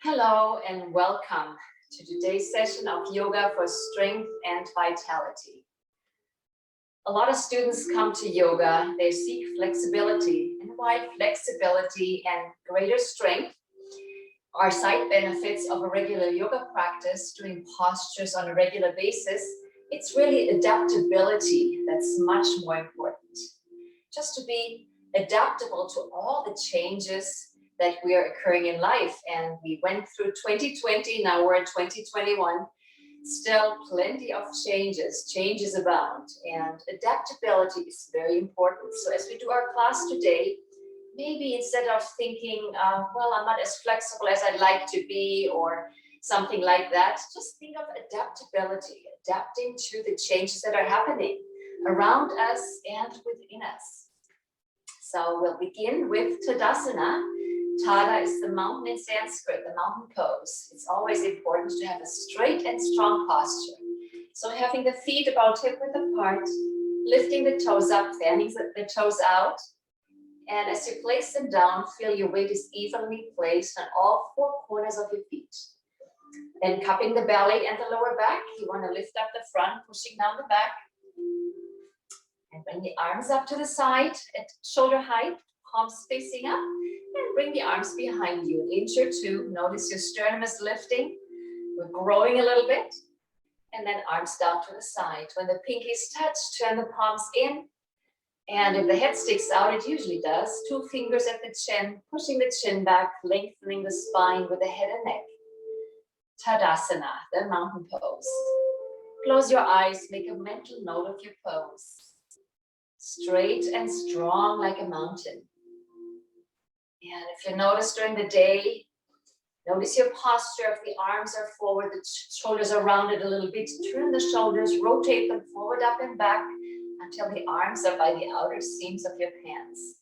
Hello and welcome to today's session of Yoga for Strength and Vitality. A lot of students come to yoga, they seek flexibility, and while flexibility and greater strength are side benefits of a regular yoga practice, doing postures on a regular basis, it's really adaptability that's much more important. Just to be adaptable to all the changes that we are occurring in life. And we went through 2020, now we're in 2021. Still plenty of changes abound, and adaptability is very important. So as we do our class today, maybe instead of thinking, well, I'm not as flexible as I'd like to be, or something like that, just think of adaptability, adapting to the changes that are happening around us and within us. So we'll begin with Tadasana. Tada is the mountain in Sanskrit, the mountain pose. It's always important to have a straight and strong posture. So having the feet about hip-width apart, lifting the toes up, fanning the toes out. And as you place them down, feel your weight is evenly placed on all four corners of your feet. Then cupping the belly and the lower back, you want to lift up the front, pushing down the back. And bring the arms up to the side at shoulder height, palms facing up. And bring the arms behind you, inch or two. Notice your sternum is lifting. We're growing a little bit. And then arms down to the side. When the pinkies touch, turn the palms in. And if the head sticks out, it usually does. 2 fingers at the chin, pushing the chin back, lengthening the spine with the head and neck. Tadasana, the mountain pose. Close your eyes, make a mental note of your pose. Straight and strong like a mountain. And if you notice during the day, notice your posture. If the arms are forward, the shoulders are rounded a little bit. Turn the shoulders, rotate them forward, up and back until the arms are by the outer seams of your pants.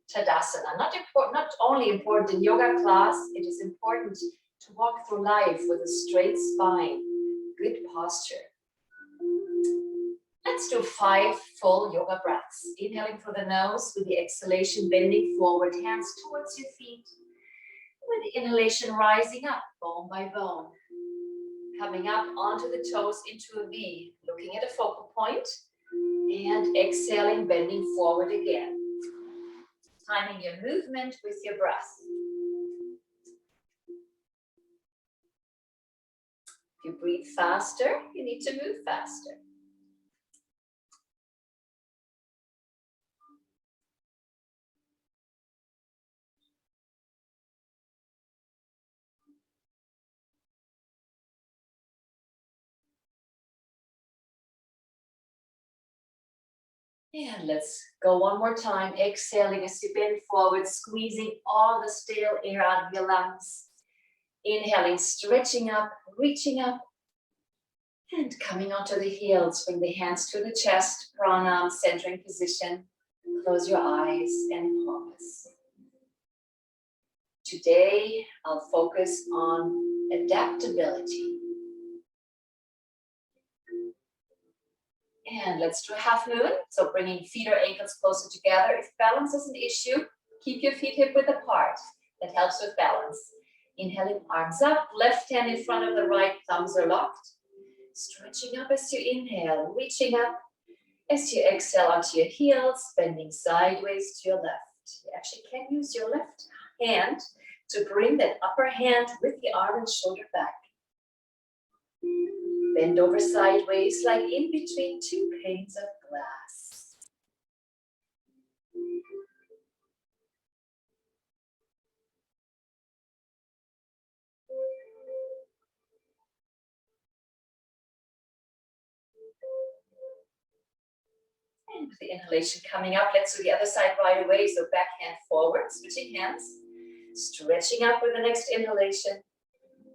Tadasana, not only important in yoga class, it is important to walk through life with a straight spine, good posture. Let's do 5 full yoga breaths. Inhaling through the nose with the exhalation, bending forward, hands towards your feet. With the inhalation, rising up, bone by bone. Coming up onto the toes into a V, looking at a focal point. And exhaling, bending forward again. Timing your movement with your breath. If you breathe faster, you need to move faster. And let's go one more time, exhaling as you bend forward, squeezing all the stale air out of your lungs. Inhaling, stretching up, reaching up, and coming onto the heels. Bring the hands to the chest, pranam, centering position. Close your eyes and pause. Today, I'll focus on adaptability. And let's do a half moon. So bringing feet or ankles closer together. If balance is an issue, keep your feet hip-width apart. That helps with balance. Inhaling, arms up, left hand in front of the right, thumbs are locked. Stretching up as you inhale, reaching up. As you exhale onto your heels, bending sideways to your left. You actually can use your left hand to bring that upper hand with the arm and shoulder back. Bend over sideways like in between 2 panes of glass. And with the inhalation coming up, let's do the other side right away. So back hand forward, switching hands. Stretching up with the next inhalation.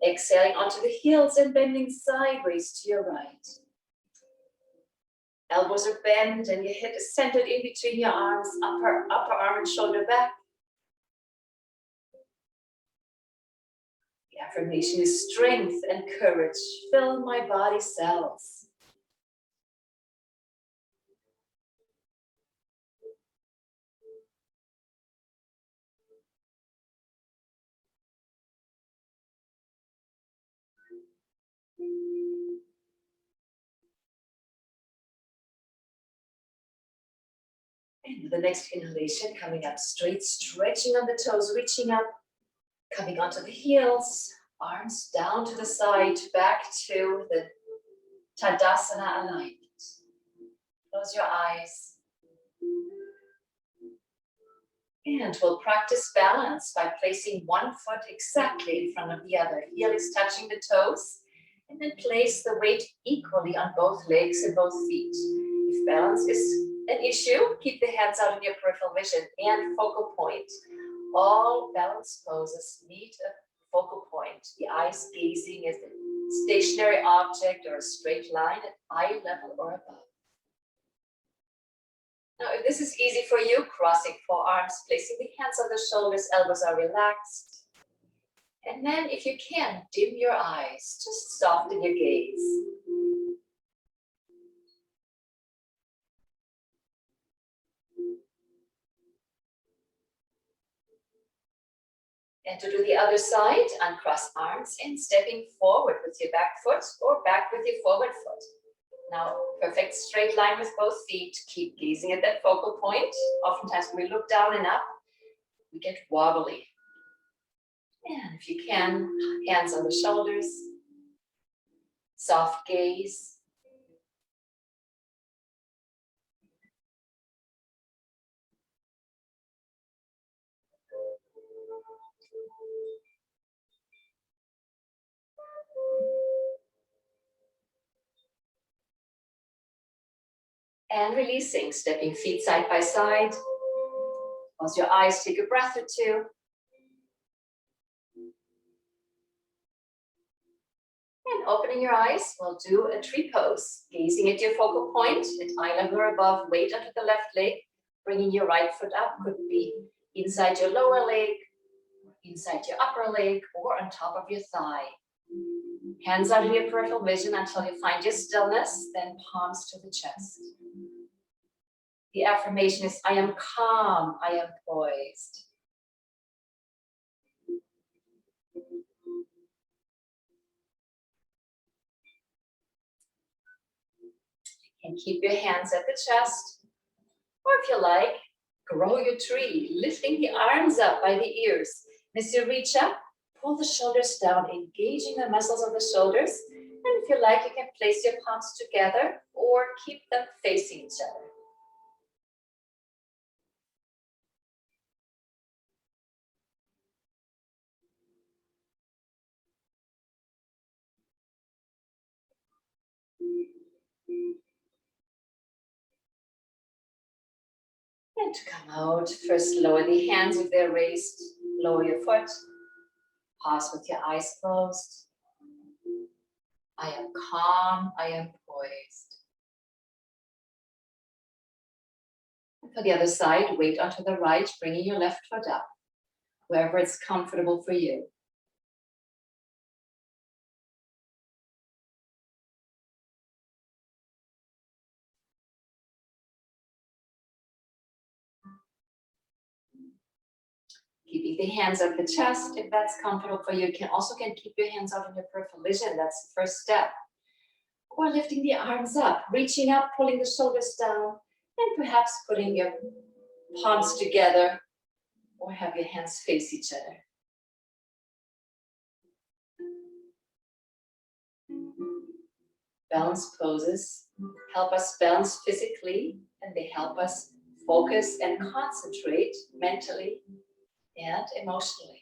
Exhaling onto the heels and bending sideways to your right. Elbows are bent and your head is centered in between your arms, upper arm and shoulder back. The affirmation is strength and courage fill my body cells. The next inhalation, coming up straight, stretching on the toes, reaching up, coming onto the heels, arms down to the side, back to the Tadasana alignment. Close your eyes. And we'll practice balance by placing one foot exactly in front of the other. Heel is touching the toes. And then place the weight equally on both legs and both feet. If balance is an issue, keep the hands out in your peripheral vision and focal point. All balance poses need a focal point. The eyes gazing at a stationary object or a straight line at eye level or above. Now, if this is easy for you, crossing forearms, placing the hands on the shoulders, elbows are relaxed. And then, if you can, dim your eyes, just soften your gaze. And to do the other side, uncross arms and stepping forward with your back foot or back with your forward foot. Now, perfect straight line with both feet. Keep gazing at that focal point. Oftentimes when we look down and up, we get wobbly. And if you can, hands on the shoulders, soft gaze. And releasing, stepping feet side by side. Close your eyes, take a breath or two. And opening your eyes, we'll do a tree pose. Gazing at your focal point, at eye level or above, weight onto the left leg, bringing your right foot up. Could be inside your lower leg, inside your upper leg, or on top of your thigh. Hands out in your peripheral vision until you find your stillness, then palms to the chest. The affirmation is, I am calm, I am poised. And keep your hands at the chest. Or if you like, grow your tree, lifting the arms up by the ears. As you reach up, pull the shoulders down, engaging the muscles of the shoulders. And if you like, you can place your palms together or keep them facing each other. And to come out, first lower the hands if they're raised, lower your foot, pause with your eyes closed. I am calm, I am poised. And for the other side, weight onto the right, bringing your left foot up, wherever it's comfortable for you. Keeping the hands at the chest, if that's comfortable for you. You can keep your hands out in your peripheral vision. That's the first step. Or lifting the arms up, reaching up, pulling the shoulders down, and perhaps putting your palms together, or have your hands face each other. Balance poses help us balance physically, and they help us focus and concentrate mentally and emotionally.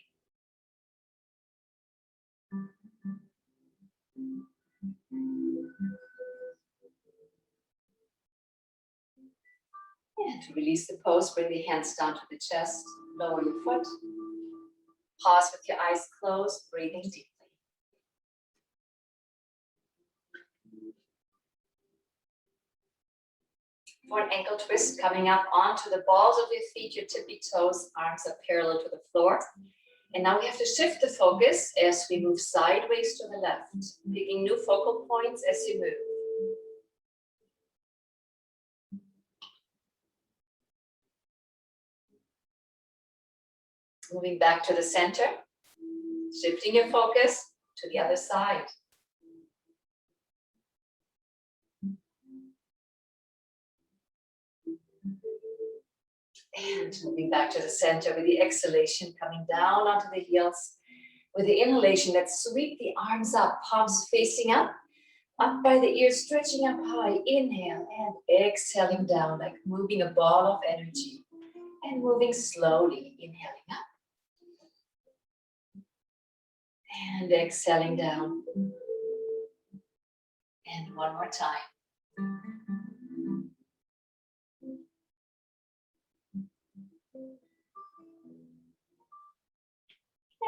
And to release the pose, bring the hands down to the chest, lower your foot. Pause with your eyes closed, breathing deeply. For an ankle twist, coming up onto the balls of your feet, your tippy toes, arms are parallel to the floor. And now we have to shift the focus as we move sideways to the left, picking new focal points as you move. Moving back to the center, shifting your focus to the other side. And moving back to the center with the exhalation, coming down onto the heels. With the inhalation, let's sweep the arms up, palms facing up by the ears, stretching up high. Inhale and exhaling down, like moving a ball of energy. And moving slowly, inhaling up. And exhaling down. And one more time.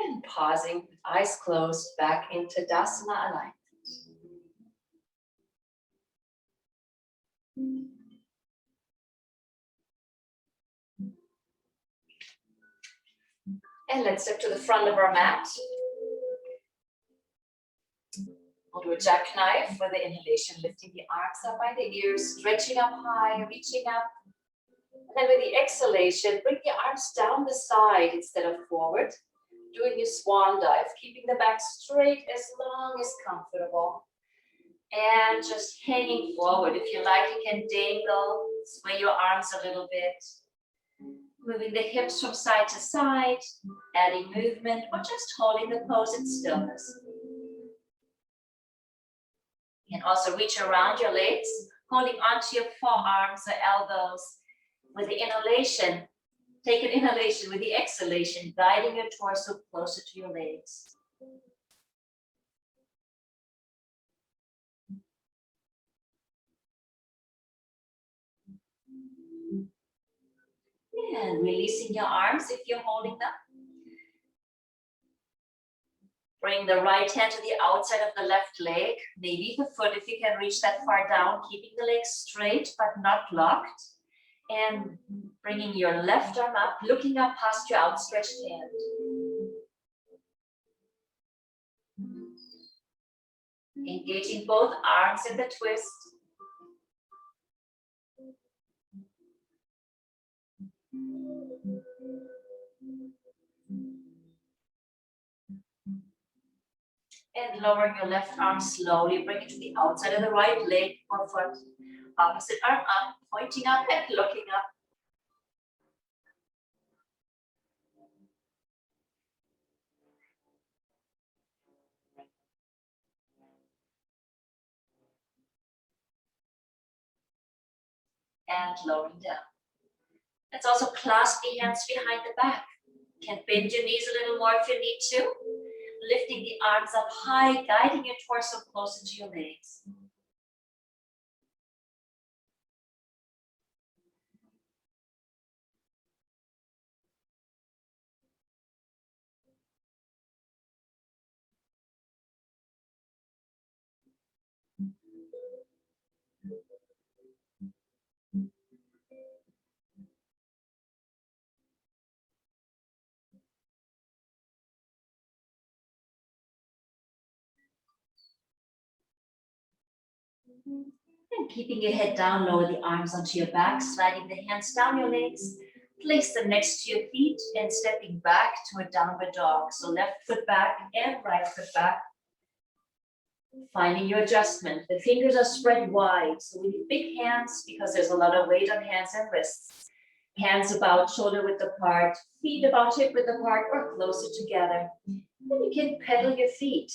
And pausing, with eyes closed, back into Dasana alignment. And let's step to the front of our mat. We'll do a jackknife for the inhalation, lifting the arms up by the ears, stretching up high, reaching up. And then with the exhalation, bring the arms down the side instead of forward. Doing your swan dive, keeping the back straight as long as comfortable. And just hanging forward. If you like, you can dangle, sway your arms a little bit. Moving the hips from side to side, adding movement, or just holding the pose in stillness. You can also reach around your legs, holding onto your forearms or elbows. With the inhalation, take an inhalation with the exhalation, guiding your torso closer to your legs. And releasing your arms if you're holding them. Bring the right hand to the outside of the left leg, maybe the foot if you can reach that far down, keeping the legs straight but not locked. And bringing your left arm up, looking up past your outstretched hand. Engaging both arms in the twist. And lower your left arm slowly, bring it to the outside of the right leg or foot. Opposite arm up, pointing up and looking up. And lowering down. Let's also clasp the hands behind the back. Can bend your knees a little more if you need to. Lifting the arms up high, guiding your torso closer to your legs. And keeping your head down, lower the arms onto your back, sliding the hands down your legs. Place them next to your feet and stepping back to a downward dog. So left foot back and right foot back. Finding your adjustment. The fingers are spread wide. So we need big hands because there's a lot of weight on hands and wrists. Hands about shoulder width apart, feet about hip width apart or closer together. Then you can pedal your feet.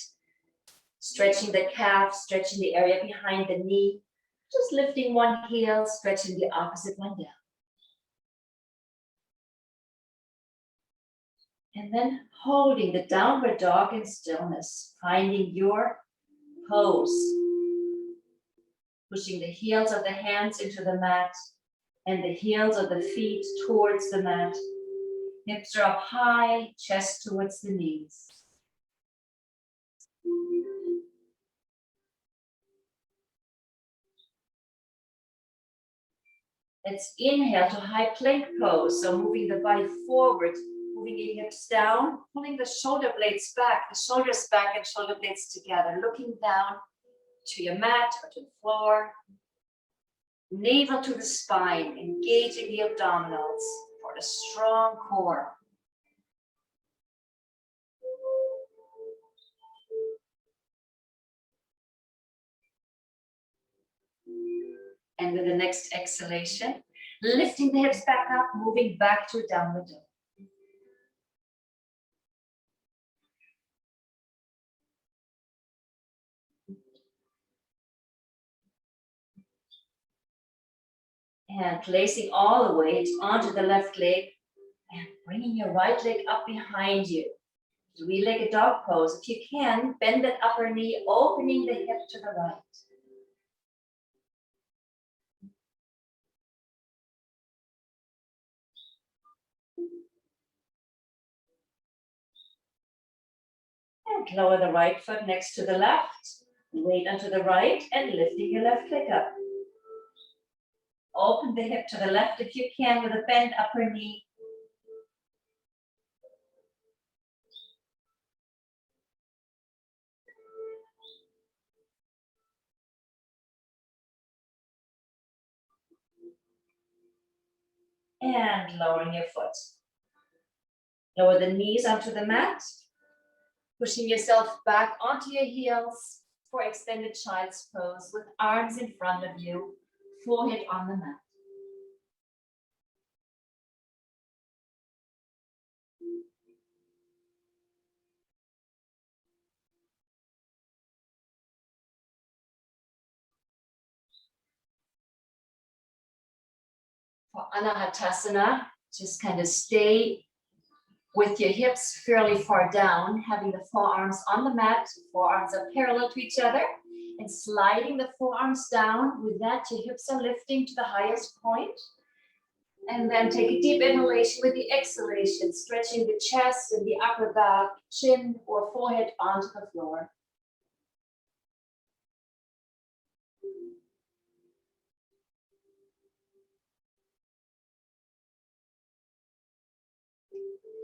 Stretching the calf, stretching the area behind the knee. Just lifting one heel, stretching the opposite one down. And then holding the downward dog in stillness, finding your pose. Pushing the heels of the hands into the mat and the heels of the feet towards the mat. Hips are up high, chest towards the knees. Let's inhale to high plank pose. So moving the body forward, moving your hips down, pulling the shoulder blades back, the shoulders back and shoulder blades together, looking down to your mat or to the floor. Navel to the spine, engaging the abdominals for a strong core. And with the next exhalation, Lifting the hips back up, moving back to downward dog. And placing all the weight onto the left leg and bringing your right leg up behind you. Three-legged dog pose. If you can, bend that upper knee, opening the hip to the right. And lower the right foot next to the left. Weight onto the right and lifting your left leg up. Open the hip to the left if you can with a bent upper knee. And lowering your foot. Lower the knees onto the mat. Pushing yourself back onto your heels for extended child's pose with arms in front of you, forehead on the mat. For Anahatasana, just kind of stay with your hips fairly far down, having the forearms on the mat, forearms are parallel to each other, and sliding the forearms down. With that, your hips are lifting to the highest point. And then take a deep inhalation with the exhalation, stretching the chest and the upper back, chin or forehead onto the floor.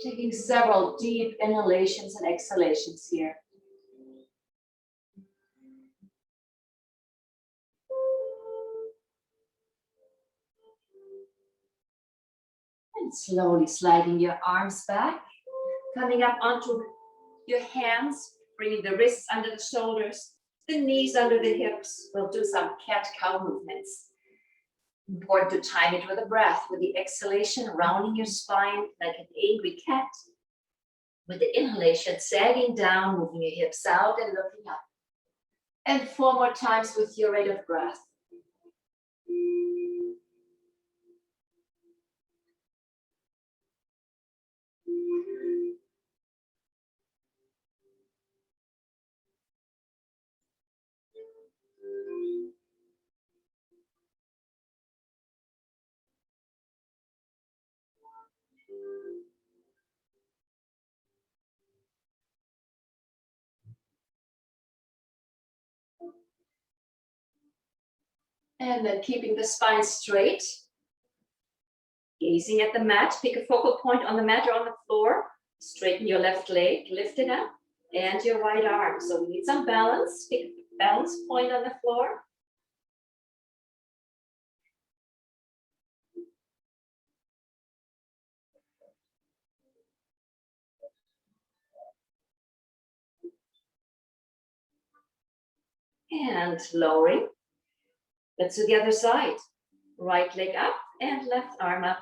Taking several deep inhalations and exhalations here. And slowly sliding your arms back, coming up onto your hands, bringing the wrists under the shoulders, the knees under the hips. We'll do some cat-cow movements. Important to time it with a breath, with the exhalation, rounding your spine like an angry cat. With the inhalation, sagging down, moving your hips out and looking up. And 4 more times with your rate of breath. And then keeping the spine straight. Gazing at the mat, pick a focal point on the mat or on the floor. Straighten your left leg, lift it up, and your right arm. So we need some balance. Pick a balance point on the floor. And lowering. Let's do the other side. Right leg up and left arm up.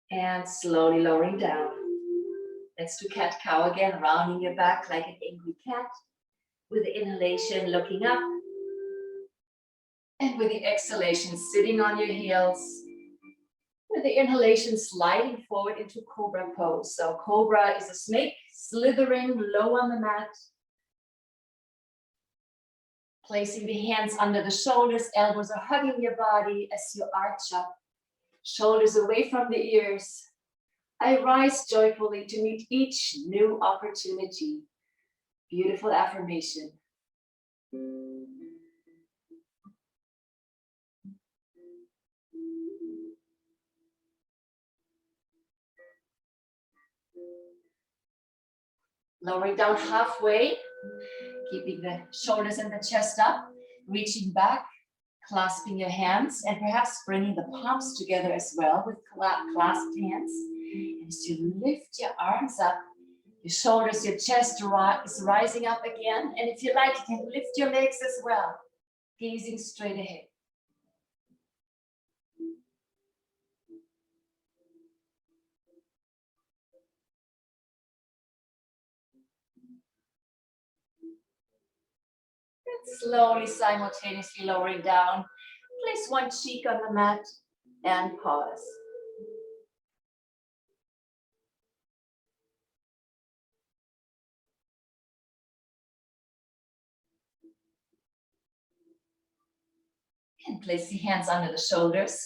And slowly lowering down. Let's do cat-cow again, rounding your back like an angry cat. With the inhalation, looking up. And with the exhalation, sitting on your heels. With the inhalation, sliding forward into cobra pose. So cobra is a snake, slithering low on the mat. Placing the hands under the shoulders, elbows are hugging your body as you arch up. Shoulders away from the ears. I rise joyfully to meet each new opportunity. Beautiful affirmation. Lowering down halfway, keeping the shoulders and the chest up, reaching back, clasping your hands and perhaps bringing the palms together as well with clasped hands. And as you lift your arms up, your shoulders, your chest is rising up again. And if you like, you can lift your legs as well, gazing straight ahead. And slowly, simultaneously lowering down. Place one cheek on the mat and pause. And place the hands under the shoulders.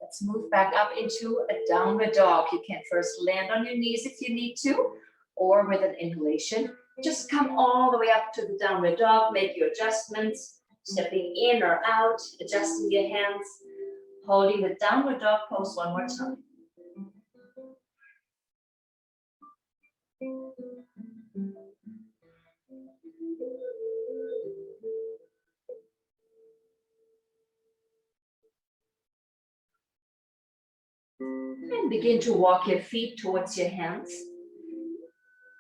Let's move back up into a downward dog. You can first land on your knees if you need to, or with an inhalation, just come all the way up to the downward dog, make your adjustments, stepping in or out, adjusting your hands, holding the downward dog pose one more time. And begin to walk your feet towards your hands,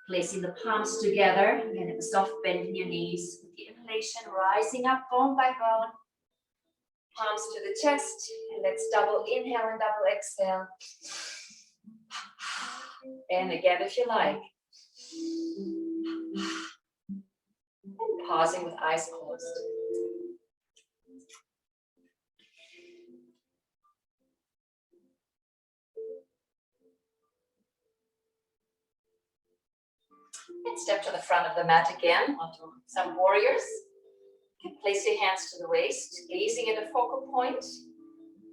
placing the palms together. Again, have a soft bend in your knees. With the inhalation, rising up bone by bone. Palms to the chest. And let's double inhale and double exhale. And again, if you like. And pausing with eyes closed. And step to the front of the mat again, onto some warriors. You can place your hands to the waist, gazing at a focal point,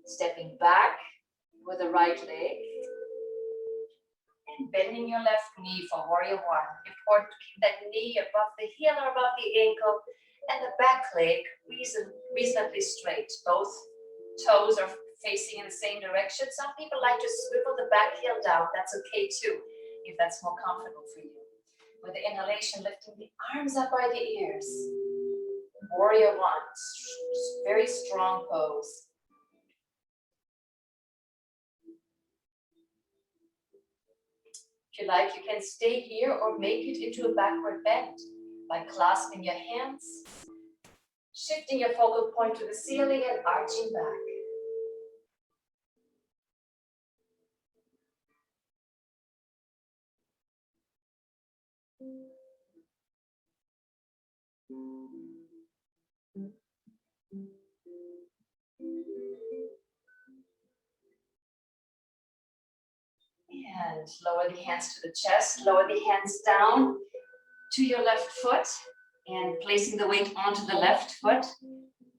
stepping back with the right leg, and bending your left knee for warrior one. Important to keep that knee above the heel or above the ankle, and the back leg reasonably straight. Both toes are facing in the same direction. Some people like to swivel the back heel down. That's okay too, if that's more comfortable for you. With the inhalation, lifting the arms up by the ears. Warrior one, very strong pose. If you like, you can stay here or make it into a backward bend by clasping your hands, shifting your focal point to the ceiling and arching back. And lower the hands to the chest, lower the hands down to your left foot and placing the weight onto the left foot,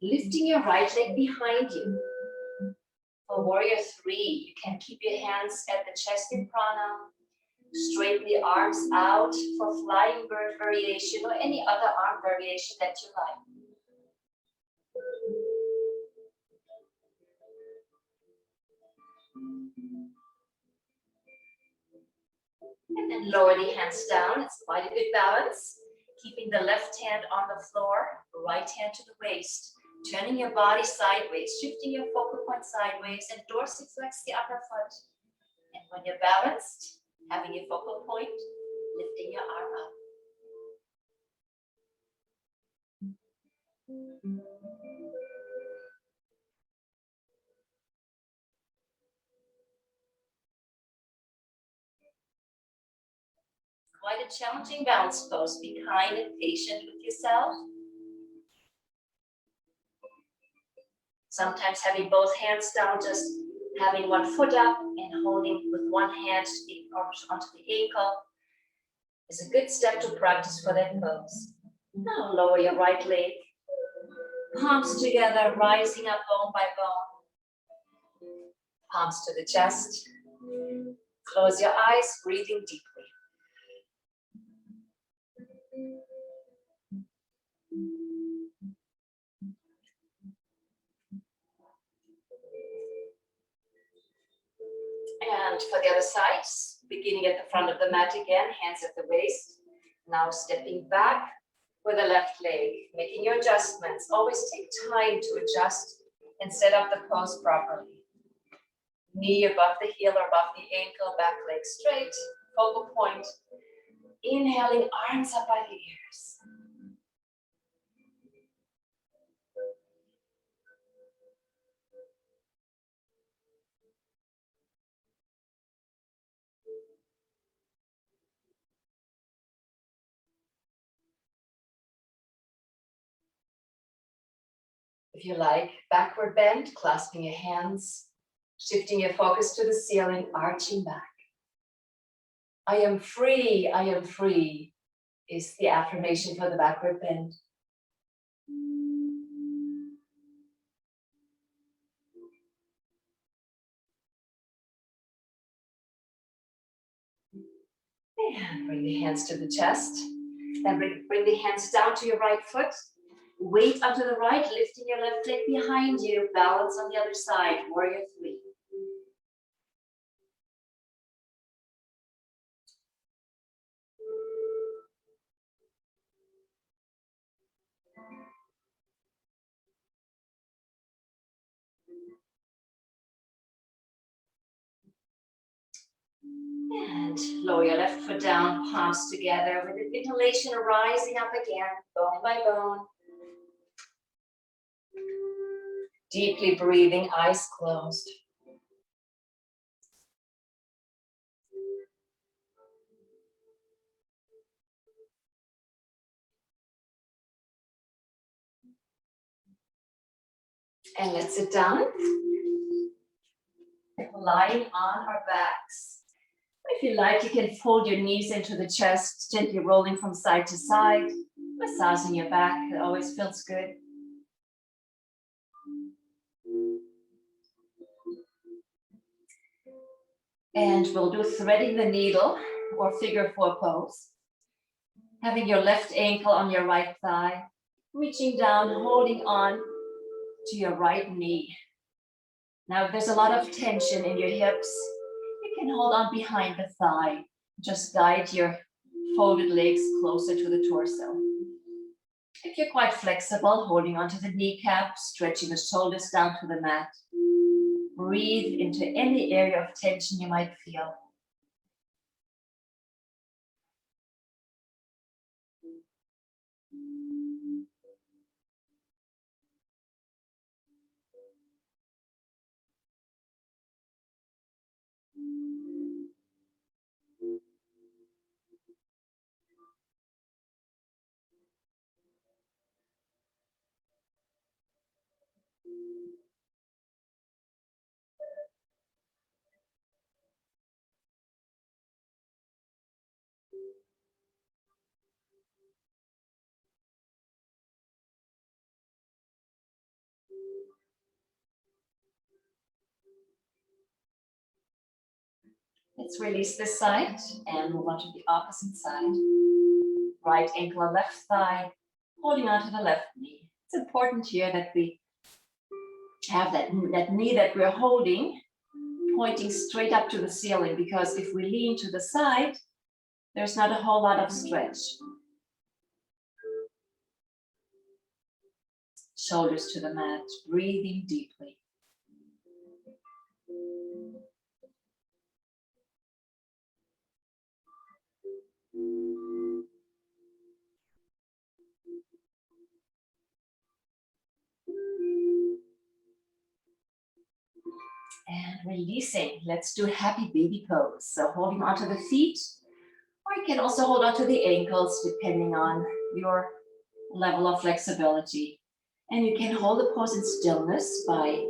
lifting your right leg behind you. For warrior three, you can keep your hands at the chest in prana, straighten the arms out for flying bird variation or any other arm variation that you like. And then lower the hands down. It's quite a good balance. Keeping the left hand on the floor, right hand to the waist. Turning your body sideways, shifting your focal point sideways, and dorsiflex the upper foot. And when you're balanced, having your focal point, lifting your arm up. Quite a challenging balance pose. Be kind and patient with yourself. Sometimes having both hands down, just having one foot up and holding with one hand onto the ankle is a good step to practice for that pose. Now lower your right leg, palms together, rising up bone by bone. Palms to the chest. Close your eyes, breathing deeply. And for the other side, beginning at the front of the mat again, hands at the waist. Now stepping back with the left leg, making your adjustments. Always take time to adjust and set up the pose properly. Knee above the heel or above the ankle, back leg straight, focal point. Inhaling, arms up by the ears. If you like, backward bend, clasping your hands, shifting your focus to the ceiling, arching back. I am free is the affirmation for the backward bend. And bring the hands to the chest. Then bring the hands down to your right foot. Weight onto the right, lifting your left leg behind you. Balance on the other side, warrior 3. And lower your left foot down, palms together with an inhalation rising up again, bone by bone. Deeply breathing, eyes closed. And let's sit down. Lying on our backs. If you like, you can fold your knees into the chest, gently rolling from side to side, massaging your back. It always feels good. And we'll do threading the needle or figure 4 pose. Having your left ankle on your right thigh, reaching down, holding on to your right knee. Now, if there's a lot of tension in your hips, you can hold on behind the thigh. Just guide your folded legs closer to the torso. If you're quite flexible, holding onto the kneecap, stretching the shoulders down to the mat. Breathe into any area of tension you might feel. Let's release this side and move on to the opposite side. Right ankle or left thigh, holding onto the left knee. It's important here that we have that knee that we're holding pointing straight up to the ceiling, because if we lean to the side, there's not a whole lot of stretch. Shoulders to the mat, breathing deeply. And releasing. Let's do happy baby pose. So holding onto the feet, or you can also hold onto the ankles depending on your level of flexibility. And you can hold the pose in stillness by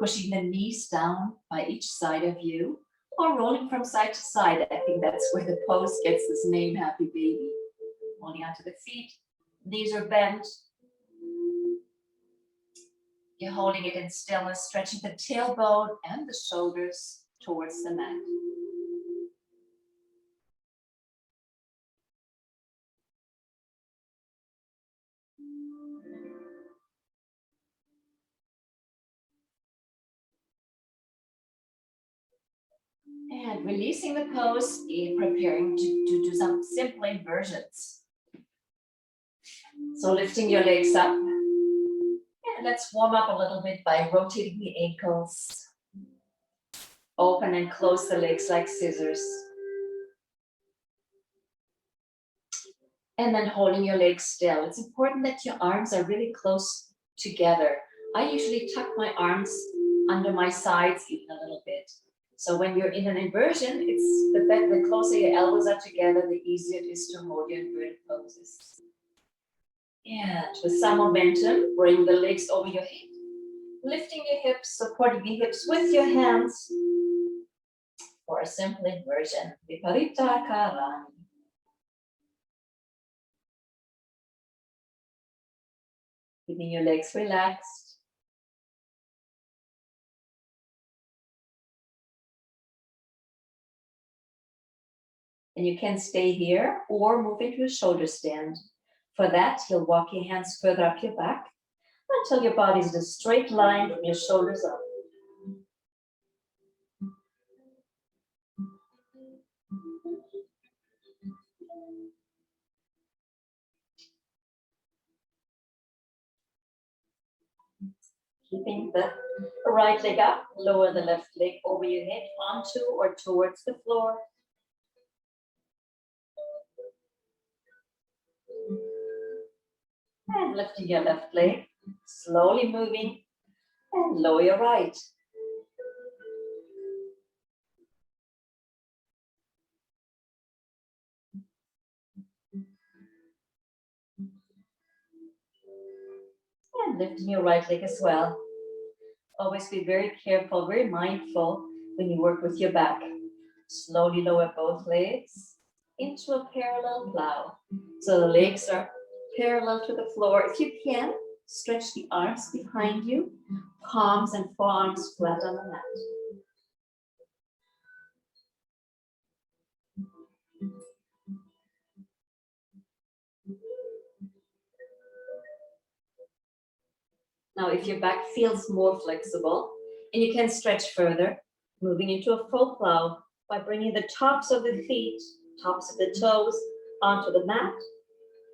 pushing the knees down by each side of you, or rolling from side to side. I think that's where the pose gets this name, happy baby. Holding onto the feet, knees are bent. You're holding it in stillness, stretching the tailbone and the shoulders towards the mat. And releasing the pose, preparing to do some simple inversions. So lifting your legs up. And let's warm up a little bit by rotating the ankles. Open and close the legs like scissors. And then holding your legs still. It's important that your arms are really close together. I usually tuck my arms under my sides even a little bit. So when you're in an inversion, it's the closer your elbows are together, the easier it is to hold your inverted poses. And with some momentum, bring the legs over your head. Lifting your hips, supporting your hips with your hands for a simple inversion. Viparita Karani. Keeping your legs relaxed. And you can stay here or move into a shoulder stand. For that, you'll walk your hands further up your back until your body is in a straight line from your shoulders up. Keeping the right leg up, lower the left leg over your head onto or towards the floor. And lifting your left leg, slowly moving, and lower your right. And lifting your right leg as well. Always be very careful, very mindful when you work with your back. Slowly lower both legs into a parallel plow. So the legs are parallel to the floor. If you can, stretch the arms behind you, palms and forearms flat on the mat. Now, if your back feels more flexible and you can stretch further, moving into a full plow by bringing the tops of the feet, tops of the toes onto the mat.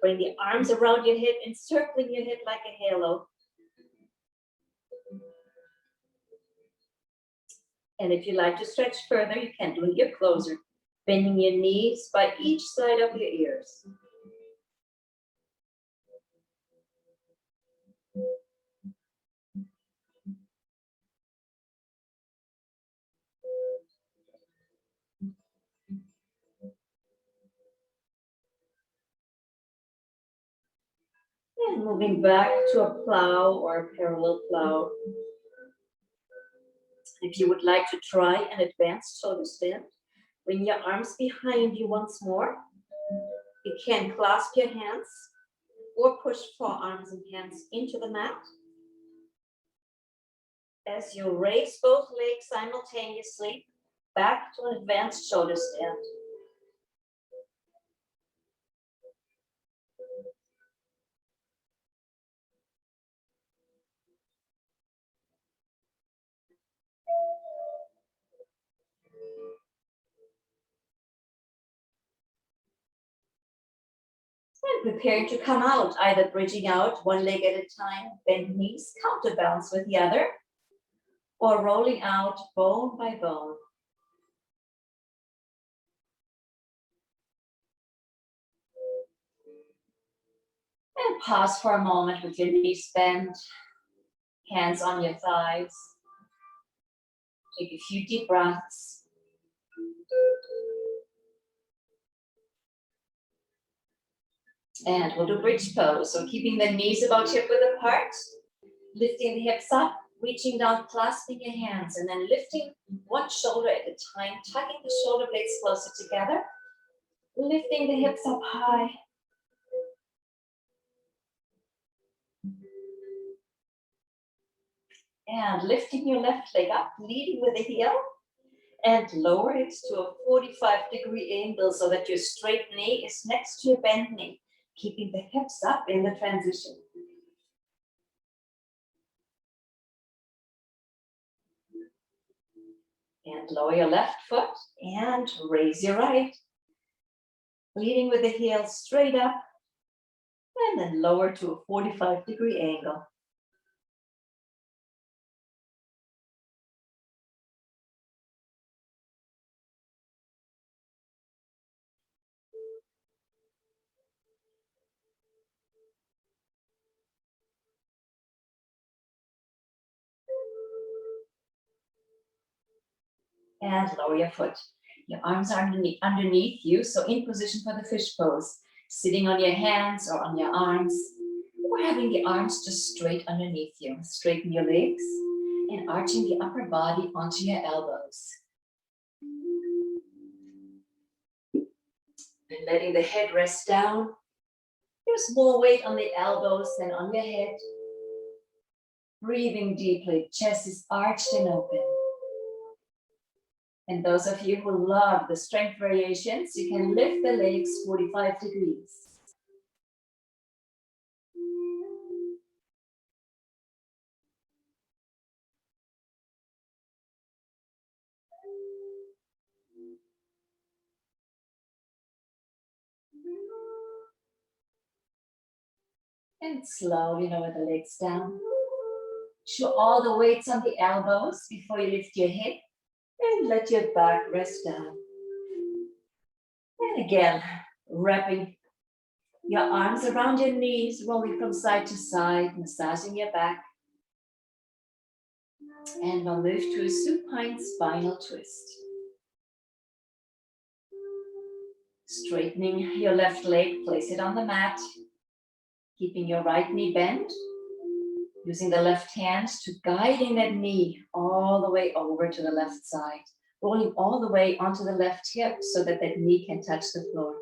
Bring the arms around your head, encircling your head like a halo. And if you like to stretch further, you can do it your closer, bending your knees by each side of your ears. And moving back to a plow or a parallel plow. If you would like to try an advanced shoulder stand, bring your arms behind you once more. You can clasp your hands or push forearms and hands into the mat. As you raise both legs simultaneously, back to an advanced shoulder stand. And preparing to come out, either bridging out one leg at a time, bend knees, counterbalance with the other, or rolling out bone by bone. And pause for a moment with your knees bent, hands on your thighs. Take a few deep breaths. And we'll do bridge pose. So keeping the knees about hip width apart, lifting the hips up, reaching down, clasping your hands, and then lifting one shoulder at a time, tucking the shoulder blades closer together, lifting the hips up high. And lifting your left leg up, leading with the heel, and lower it to a 45-degree angle so that your straight knee is next to your bent knee, keeping the hips up in the transition. And lower your left foot and raise your right. Leading with the heel straight up And then lower to a 45-degree angle. And lower your foot. Your arms are underneath you, so in position for the fish pose. Sitting on your hands or on your arms, or having the arms just straight underneath you. Straighten your legs and arching the upper body onto your elbows. And letting the head rest down. There's more weight on the elbows than on your head. Breathing deeply, chest is arched and open. And those of you who love the strength variations, you can lift the legs 45 degrees. And slowly lower the legs down. Show all the weights on the elbows before you lift your head and let your back rest down. And again, wrapping your arms around your knees, rolling from side to side, massaging your back. And we'll move to a supine spinal twist. Straightening your left leg, place it on the mat. Keeping your right knee bent. Using the left hand to guiding that knee all the way over to the left side. Rolling all the way onto the left hip so that that knee can touch the floor.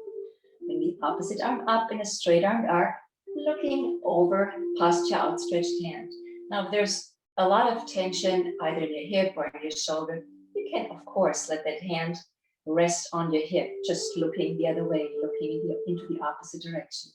Bring the opposite arm up in a straight armed arc, looking over past your outstretched hand. Now, if there's a lot of tension either in your hip or in your shoulder, you can, of course, let that hand rest on your hip, just looking the other way, looking into the opposite direction.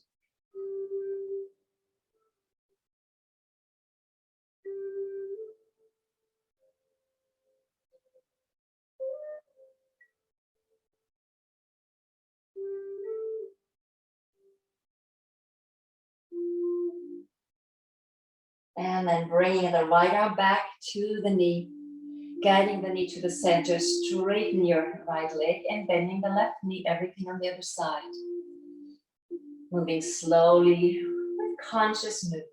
And then bringing the right arm back to the knee, guiding the knee to the center, straighten your right leg and bending the left knee, everything on the other side. Moving slowly with conscious movements.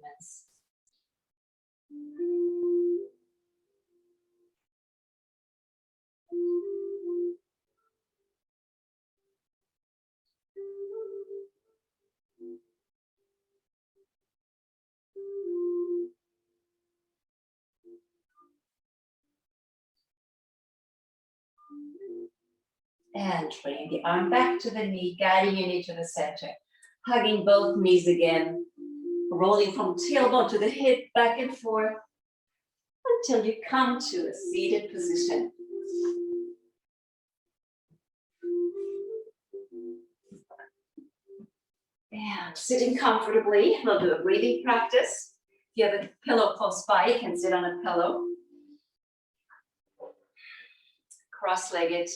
And bringing the arm back to the knee, guiding your knee to the center. Hugging both knees again. Rolling from tailbone to the hip, back and forth. Until you come to a seated position. And sitting comfortably, we'll do a breathing practice. If you have a pillow close by, you can sit on a pillow. Cross-legged,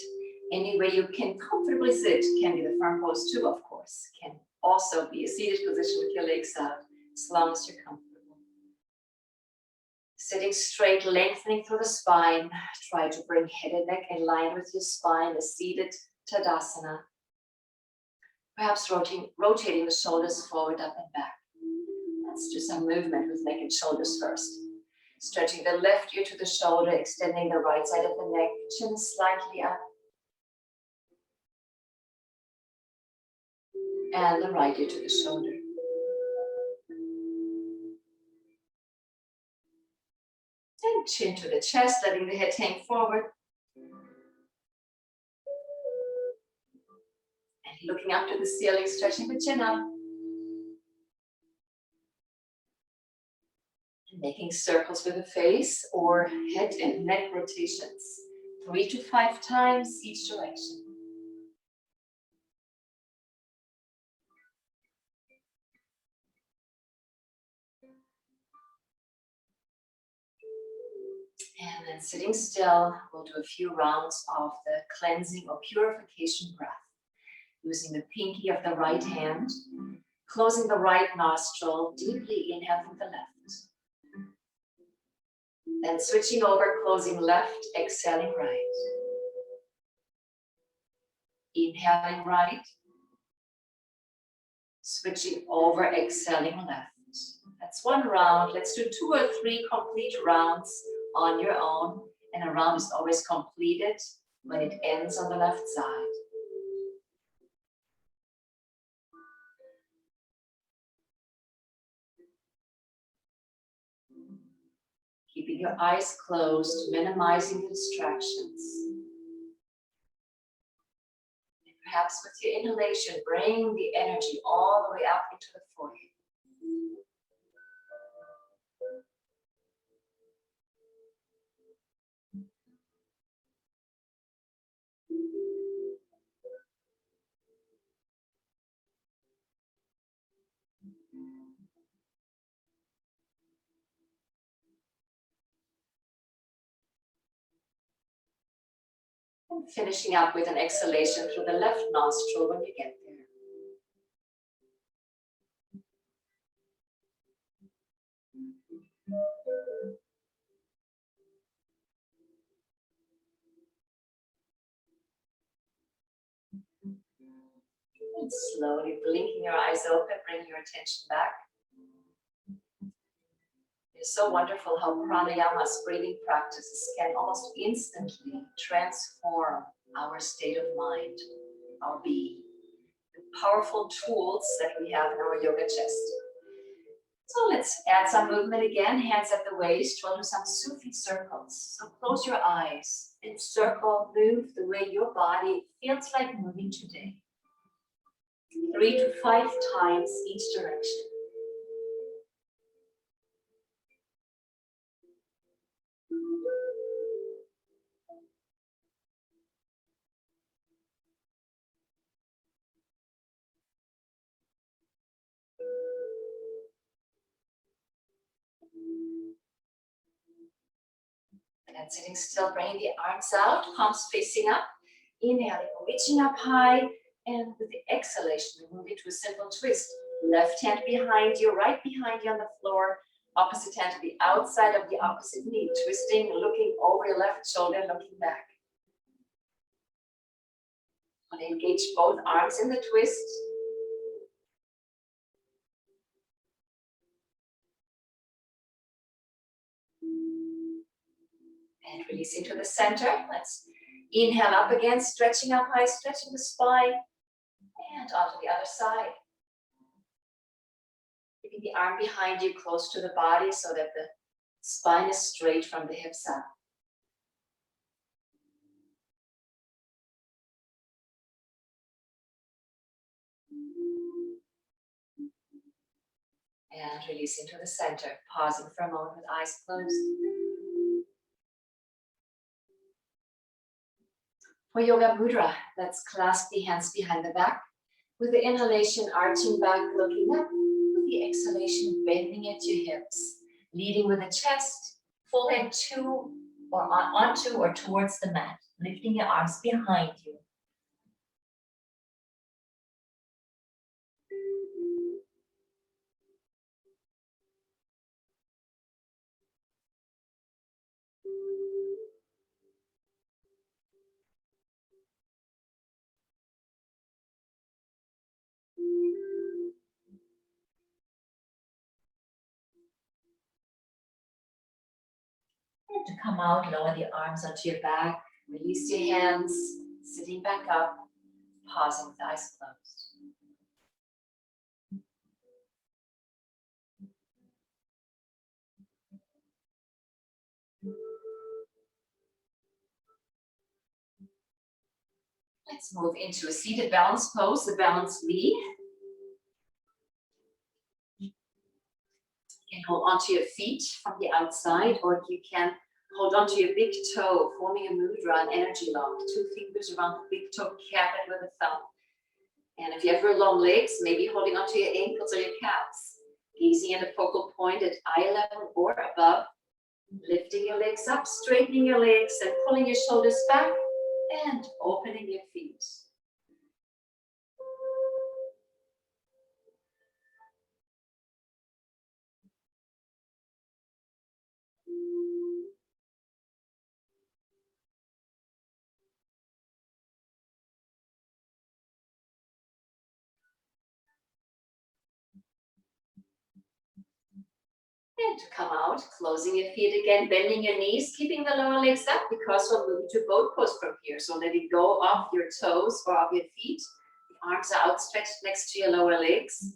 any way you can comfortably sit. Can be the firm pose too, of course. Can also be a seated position with your legs out, as long as you're comfortable. Sitting straight, lengthening through the spine. Try to bring head and neck in line with your spine, a seated Tadasana. Perhaps rotating the shoulders forward, up and back. Let's do some movement with neck and shoulders first. Stretching the left ear to the shoulder, extending the right side of the neck, chin slightly up. And the right ear to the shoulder. And chin to the chest, letting the head hang forward. And looking up to the ceiling, stretching the chin up. And making circles with the face or head and neck rotations. 3 to 5 times each direction. And then sitting still, we'll do a few rounds of the cleansing or purification breath. Using the pinky of the right hand, Closing the right nostril, deeply inhale from the left. Then switching over, closing left, exhaling right. Inhaling right. Switching over, exhaling left. That's one round. Let's do 2 or 3 complete rounds on your own. And a round is always completed when it ends on the left side. Keeping your eyes closed, minimizing distractions. And perhaps with your inhalation, bring the energy all the way up into the forehead. And finishing up with an exhalation through the left nostril when you get there. And slowly blinking your eyes open, bring your attention back. It's so wonderful how pranayama's breathing practices can almost instantly transform our state of mind, our being. The powerful tools that we have in our yoga chest. So let's add some movement again, hands at the waist. We'll do some Sufi circles. So close your eyes and circle, move the way your body feels like moving today. 3 to 5 times each direction. And sitting still, bringing the arms out, palms facing up. Inhaling, reaching up high. And with the exhalation, we move into a simple twist. Left hand behind you, right behind you on the floor. Opposite hand to the outside of the opposite knee. Twisting, looking over your left shoulder, looking back. And engage both arms in the twist. And release into the center. Let's inhale up again, stretching up high, stretching the spine. And onto the other side. Keeping the arm behind you close to the body so that the spine is straight from the hips up. And release into the center, pausing for a moment with eyes closed. For Yoga Mudra, let's clasp the hands behind the back. With the inhalation, arching back, looking up. With the exhalation, bending at your hips. Leading with the chest, full head to or onto or towards the mat. Lifting your arms behind you. And to come out, lower the arms onto your back. Release your hands, sitting back up, pausing with eyes closed. Let's move into a seated balance pose, the balanced V. You can hold onto your feet from the outside, or you can hold onto your big toe, forming a mudra, an energy lock. 2 fingers around the big toe, cap it with a thumb. And if you have very long legs, maybe holding onto your ankles or your calves. Gazing at a focal point at eye level or above. Lifting your legs up, straightening your legs, and pulling your shoulders back, and opening your feet. And to come out, closing your feet again, bending your knees, keeping the lower legs up because we'll move to boat pose from here. So letting go of your toes or of your feet. The arms are outstretched next to your lower legs.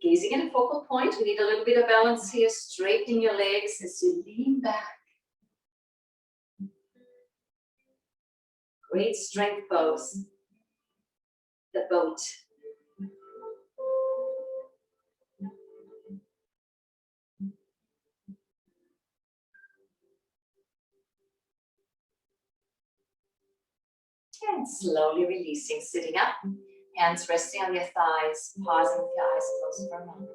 Gazing at a focal point. We need a little bit of balance here. Straightening your legs as you lean back. Great strength pose. The boat. And slowly releasing, sitting up, hands resting on your thighs, pausing with your eyes closed for a moment.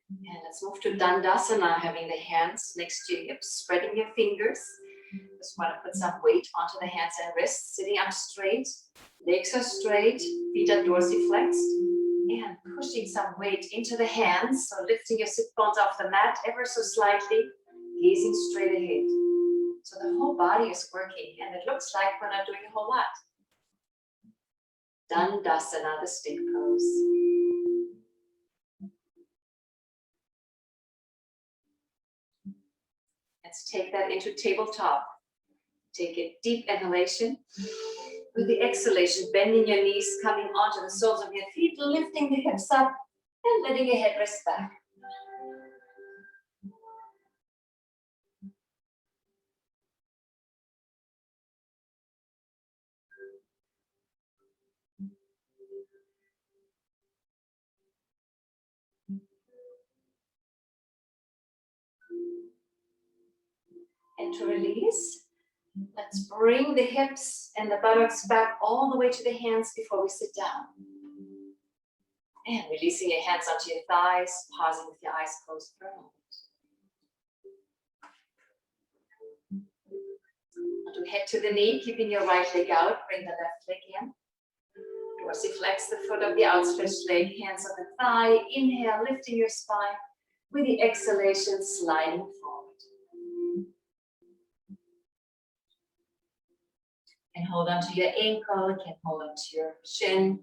And let's move to Dandasana, having the hands next to your hips, spreading your fingers. Just want to put some weight onto the hands and wrists, sitting up straight, legs are straight, feet are dorsiflexed, and pushing some weight into the hands, so lifting your sit bones off the mat ever so slightly, gazing straight ahead. So the whole body is working, and it looks like we're not doing a whole lot. Dandasana, the stick pose. Let's take that into tabletop. Take a deep inhalation. With the exhalation, bending your knees, coming onto the soles of your feet, lifting the hips up and letting your head rest back. And to release, let's bring the hips and the buttocks back all the way to the hands before we sit down. And releasing your hands onto your thighs, pausing with your eyes closed for a moment. And to head to the knee, keeping your right leg out, bring the left leg in. Dorsiflex the foot of the outstretched leg, hands on the thigh. Inhale, lifting your spine. With the exhalation, sliding forward. And hold onto your ankle, you can hold onto your shin.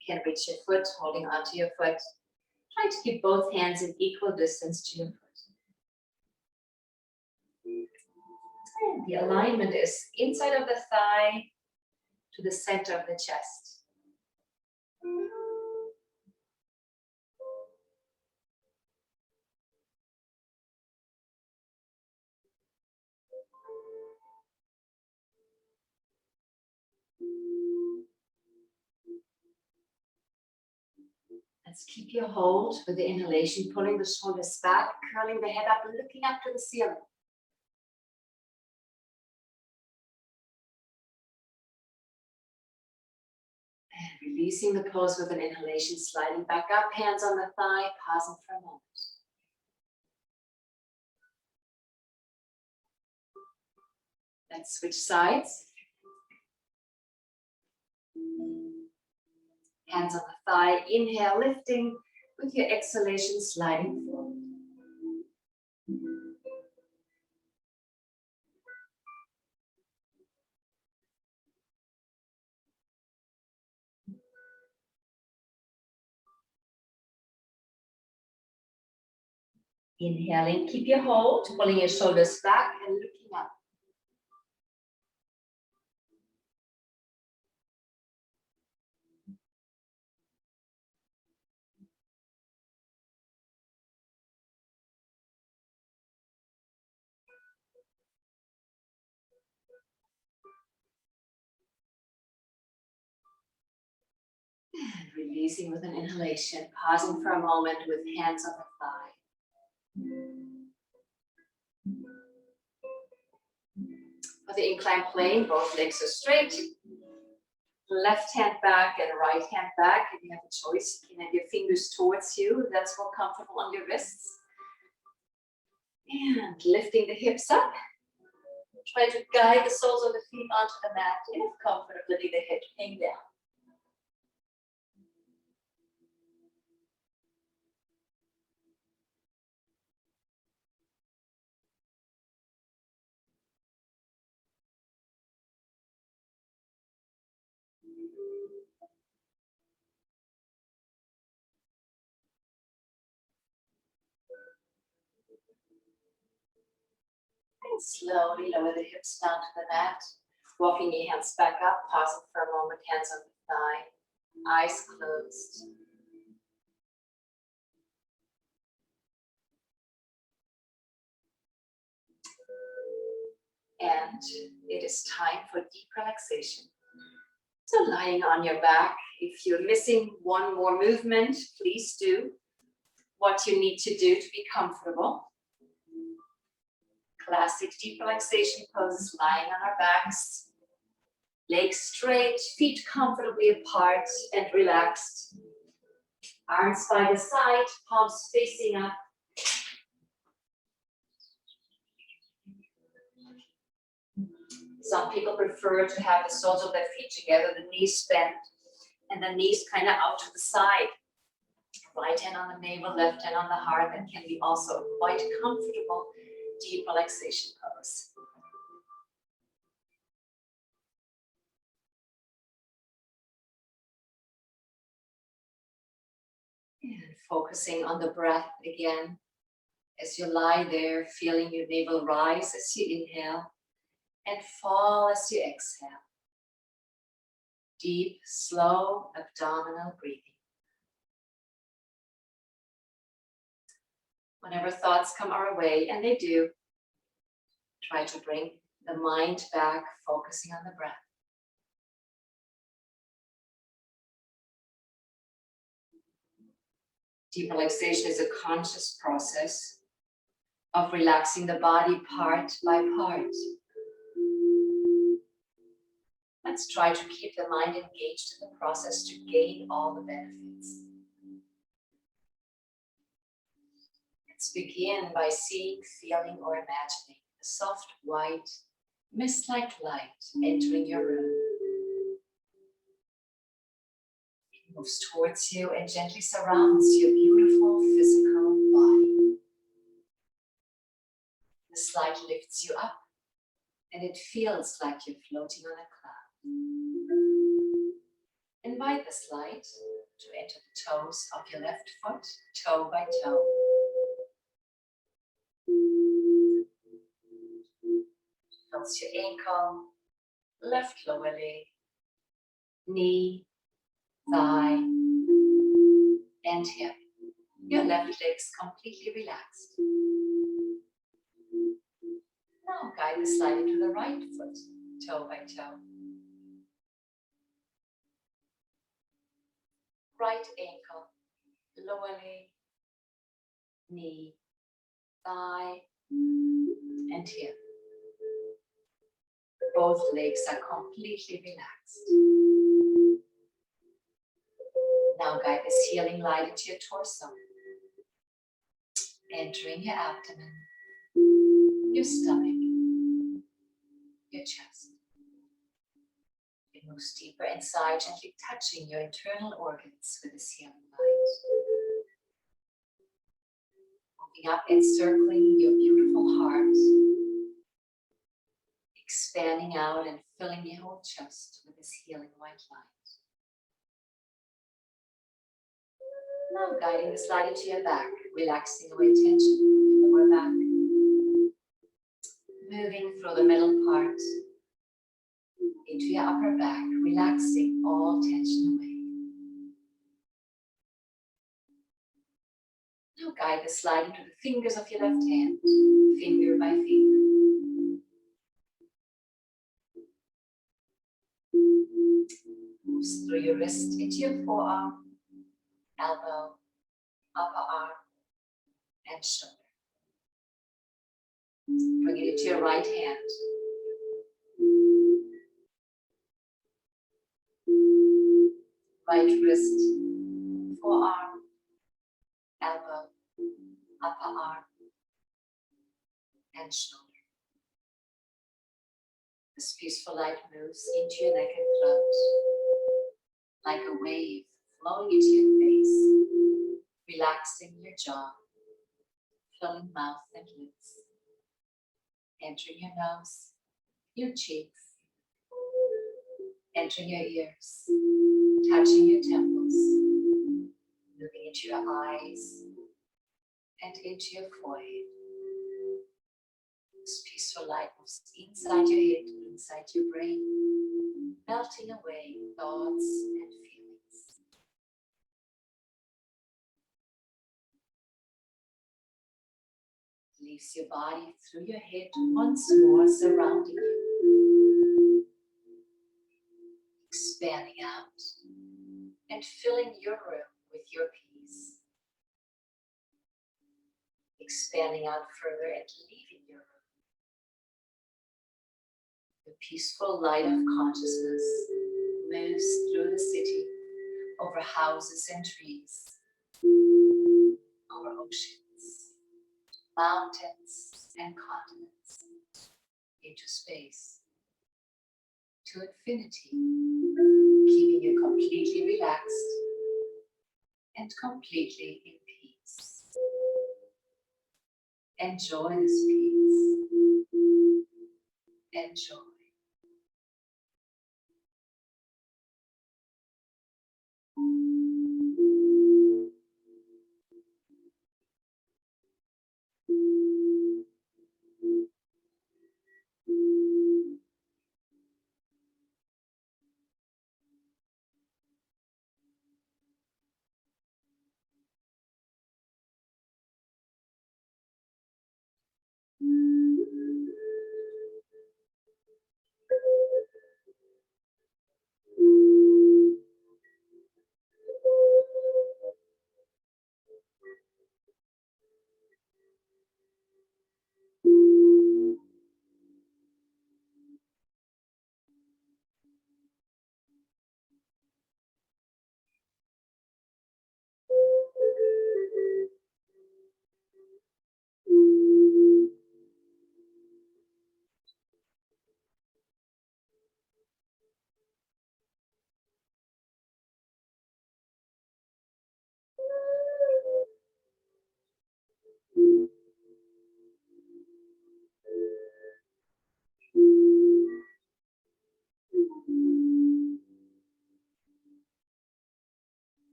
You can reach your foot, holding onto your foot. Try to keep both hands in equal distance to your foot. And the alignment is inside of the thigh to the center of the chest. Let's keep your hold with the inhalation, pulling the shoulders back, curling the head up, looking up to the ceiling. And releasing the pose with an inhalation, sliding back up, hands on the thigh, pausing for a moment. Let's switch sides. Hands on the thigh, inhale, lifting, with your exhalation, sliding forward. Inhaling, keep your hold, pulling your shoulders back and looking up. And releasing with an inhalation, pausing for a moment with hands on the thigh. For the inclined plane, both legs are straight. Left hand back and right hand back. If you have a choice, you can have your fingers towards you. If that's more comfortable on your wrists. And lifting the hips up. Try to guide the soles of the feet onto the mat. If comfortable, letting the head hang down. And slowly lower the hips down to the mat. Walking your hands back up, pausing for a moment, hands on the thigh, eyes closed. And it is time for deep relaxation. So lying on your back, if you're missing one more movement, please do what you need to do to be comfortable. Classic deep relaxation poses, lying on our backs, legs straight, feet comfortably apart and relaxed. Arms by the side, palms facing up. Some people prefer to have the soles of their feet together, the knees bent, and the knees kind of out to the side. Right hand on the navel, left hand on the heart. That can be also quite a comfortable deep relaxation pose. And focusing on the breath again. As you lie there, feeling your navel rise as you inhale and fall as you exhale. Deep, slow abdominal breathing. Whenever thoughts come our way, and they do, try to bring the mind back, focusing on the breath. Deep relaxation is a conscious process of relaxing the body part by part. Let's try to keep the mind engaged in the process to gain all the benefits. Let's begin by seeing, feeling, or imagining a soft, white, mist-like light entering your room. It moves towards you and gently surrounds your beautiful physical body. This light lifts you up, and it feels like you're floating on a cloud. Invite this light to enter the toes of your left foot, toe by toe. Fills your ankle, left lower leg, knee, thigh, and hip. Your left leg is completely relaxed. Now guide the light into the right foot, toe by toe. Right ankle, lower leg, knee, thigh, and hip. Both legs are completely relaxed. Now guide this healing light into your torso, entering your abdomen, your stomach, your chest. It moves deeper inside, gently touching your internal organs with this healing light. Moving up, encircling your beautiful heart, expanding out and filling your whole chest with this healing white light. Now guiding this light into your back, relaxing away tension from your lower back. Moving through the middle part into your upper back, relaxing all tension away. Now guide this light into the fingers of your left hand, finger by finger. Moves through your wrist into your forearm, elbow, upper arm, and shoulder. Bring it into your right hand. Right wrist, forearm, elbow, upper arm, and shoulder. This peaceful light moves into your neck and throat, like a wave flowing into your face, relaxing your jaw, filling mouth and lips, entering your nose, your cheeks, entering your ears, touching your temples, moving into your eyes and into your forehead. This peaceful light moves inside your head, inside your brain, melting away thoughts and feelings. Leaves your body through your head once more, surrounding you, expanding out and filling your room with your peace, expanding out further and leaving your room. The peaceful light of consciousness moves through the city, over houses and trees, over oceans, mountains and continents, into space, to infinity, keeping you completely relaxed and completely in peace. Enjoy this peace. Enjoy.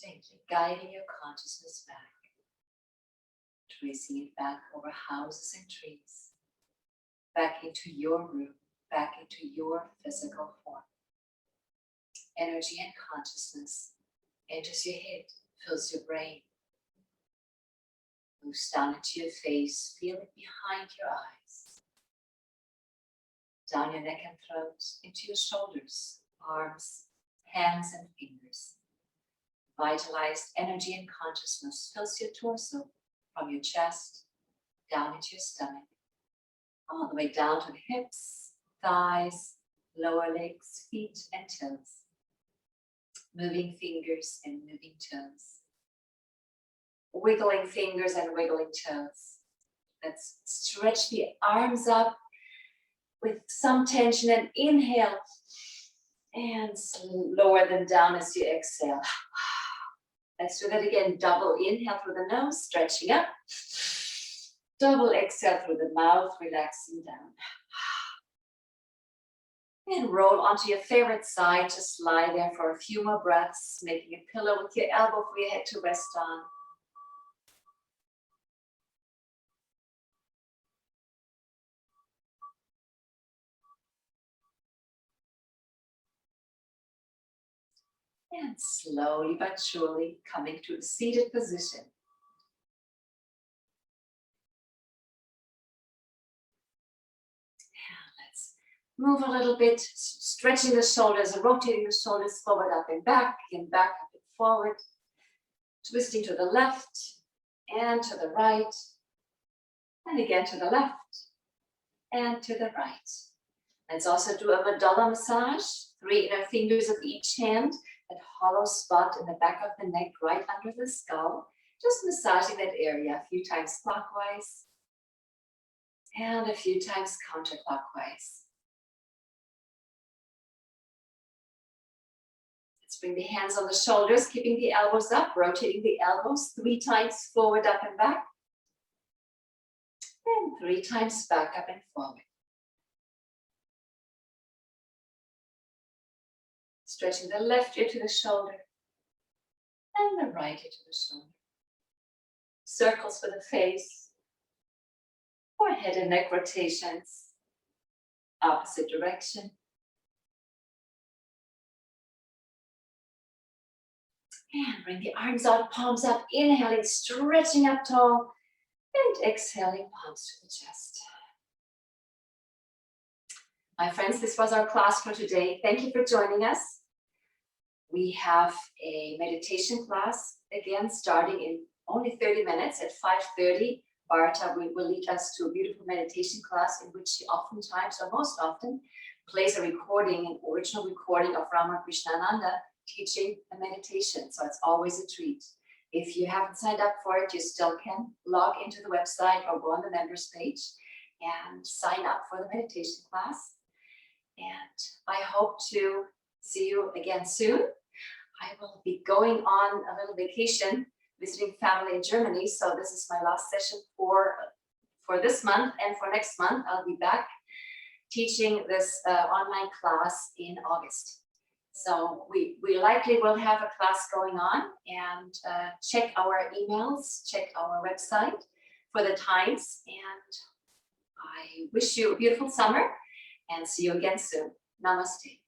Gently guiding your consciousness back, tracing it back over houses and trees, back into your room, back into your physical form. Energy and consciousness enters your head, fills your brain, moves down into your face, feel it behind your eyes, down your neck and throat, into your shoulders, arms, hands and fingers. Vitalized energy and consciousness fills your torso, from your chest, down into your stomach, all the way down to the hips, thighs, lower legs, feet and toes. Moving fingers and moving toes. Wiggling fingers and wiggling toes. Let's stretch the arms up with some tension and inhale. And lower them down as you exhale. Let's do that again. Double inhale through the nose, stretching up. Double exhale through the mouth, relaxing down. And roll onto your favorite side. Just lie there for a few more breaths, making a pillow with your elbow for your head to rest on. And slowly but surely coming to a seated position. Move a little bit, stretching the shoulders and rotating the shoulders forward, up and back, up and forward. Twisting to the left and to the right. And again to the left and to the right. Let's also do a medulla massage. 3 inner fingers of each hand, that hollow spot in the back of the neck right under the skull. Just massaging that area a few times clockwise and a few times counterclockwise. Bring the hands on the shoulders, keeping the elbows up, rotating the elbows 3 times forward, up and back. And 3 times back up and forward. Stretching the left ear to the shoulder and the right ear to the shoulder. Circles for the face, or head and neck rotations. Opposite direction. And bring the arms out, palms up, inhaling, stretching up tall, and exhaling, palms to the chest. My friends, this was our class for today. Thank you for joining us. We have a meditation class, again, starting in only 30 minutes at 5:30. Radha will lead us to a beautiful meditation class in which she oftentimes, or most often, plays a recording, an original recording of Ramakrishnananda teaching a meditation. So it's always a treat. If you haven't signed up for it, you still can log into the website or go on the members page and sign up for the meditation class. And I hope to see you again soon. I will be going on a little vacation, visiting family in Germany. So this is my last session for this month, and for next month, I'll be back teaching this online class in August. So we likely will have a class going on, and check our emails, check our website for the times. And I wish you a beautiful summer and see you again soon. Namaste.